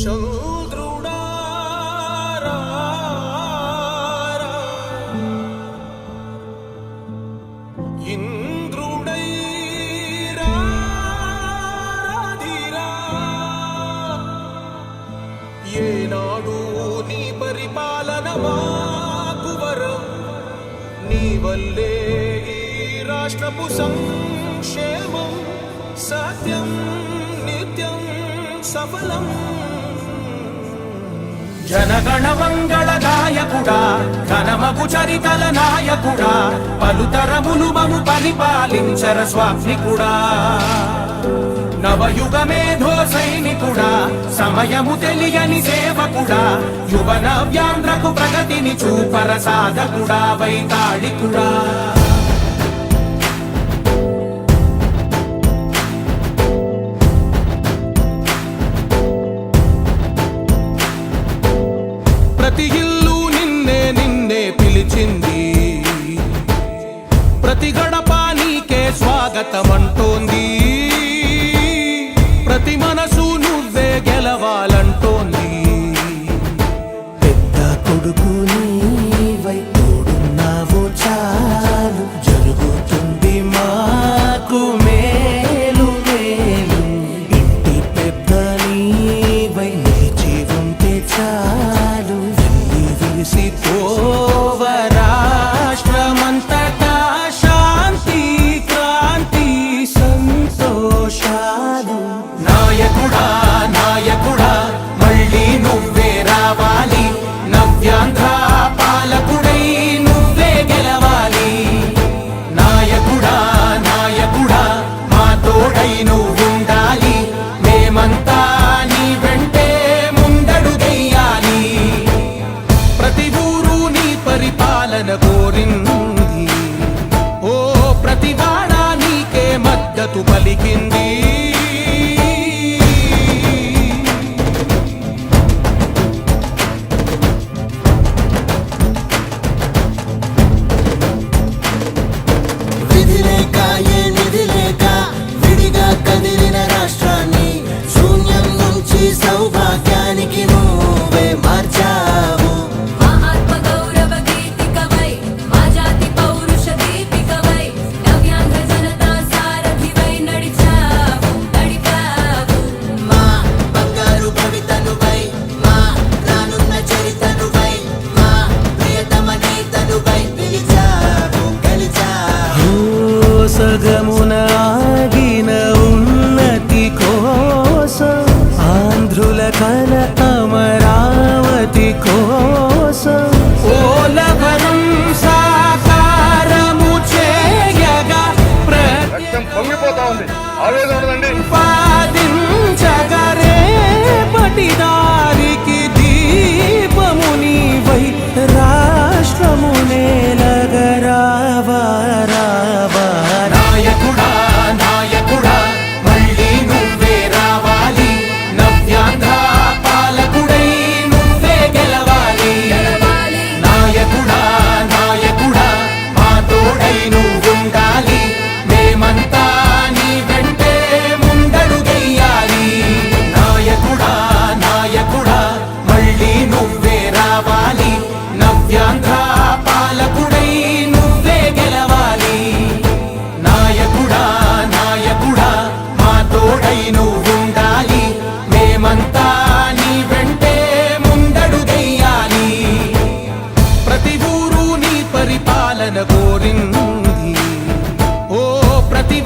చంద్రుడా ఇంద్రుడై రాధిరా ఏనాడు నీ పరిపాలన మాకు వరం నీ వల్లే ఈ రాష్ట్రపు సంక్షేమం సత్యం నిత్యం సఫలం జనగణ మంగళ గాయకుడా ఘనమగు చరితల నాయకుడా పలుతరములు మము పరిపాలించర స్వామికుడా నవయుగ మేధో సైనికుడా సమయము తెలియని సేవకుడా యువ నవ్యాంధ్రకు ప్రగతిని చూపర సాధకుడా వైతాళికుడా ప్రతి ఇల్లు నిన్నే నిన్నే పిలిచింది ప్రతి గడప నీకే స్వాగతమంటోంది ప్రతి మనసు నువ్వే గెలవాలంటోంది పెద్ద కొడుకు నీవై తోడున్నావు చాలు జరుగుతుంది మాకు మేలు మేలు ఇంటి పెద్ద నీవై నిలిచి ఉంటే చాలు విరిసి పోవ రాష్ట్రమంతటా శాంతి క్రాంతి సంతోషాలు నాయకుడా నాయకుడా మళ్ళీ నువ్వే రావాలి నవ్యాంధ్ర పాలకుడై నువ్వే గెలవాలి నాయకుడా నాయకుడా మా తోడై నువ్వుండాలి మేమంతా నీ వెంటే ముందడుగెయ్యాలి ప్రతి ఊరు నీ పరిపాలన కోరింది ఓ ప్రతి వాడ నీకే మద్దతు పలికింది విధి లేక ఏ నిధి లేక విడిగా కదిలిన రాష్ట్రాన్ని శూన్యం నుంచి సౌభాగ్యానికి నువ్వే మార్చావు మా ఆత్మ గౌరవ గీతికవై మా జాతి పౌరుష దీపికవై నవ్యాంధ్ర జనతా సారథివై నడిచావు నడిపావు మా బంగారు భవితనువై మా రానున్న చరితనువై మా ప్రియతమ నేతనువై పిలిచావు గెలిచావు సగమున ఆగిన ఉన్నతి కోసం ఆంధ్రుల కల అమరావతి కోసం ఓలవరం సాకారము చేయగా రక్తం పొంగిపోతా ఉంది ఆవేదన ఉండదండి ప్రతిపాదించగరే పటిదారికి దీపము నీవై రాష్ట్రము నేలగరావా రావా నాయకుడా నాయకుడా మళ్ళీ నువ్వే రావాలి నవ్యాంధ్ర పాలకుడై నువ్వే గెలవాలి నాయకుడా నాయకుడా మా తోడై నువ్వుండాలి మేమంతా నీ వెంటే ముందడుగెయ్యాలి నాయకుడా నాయకుడా మళ్ళీ నువ్వే రావాలి నవ్యాంధ్ర పాలకుడై నువ్వే గెలవాలి నాయకుడా నాయకుడా మా తోడై నువ్వుండాలి మేమంతా నీ వెంటే ముందడుగెయ్యాలి ప్రతి ఊరు నీ పరిపాలన కోరింది ఓ ప్రతి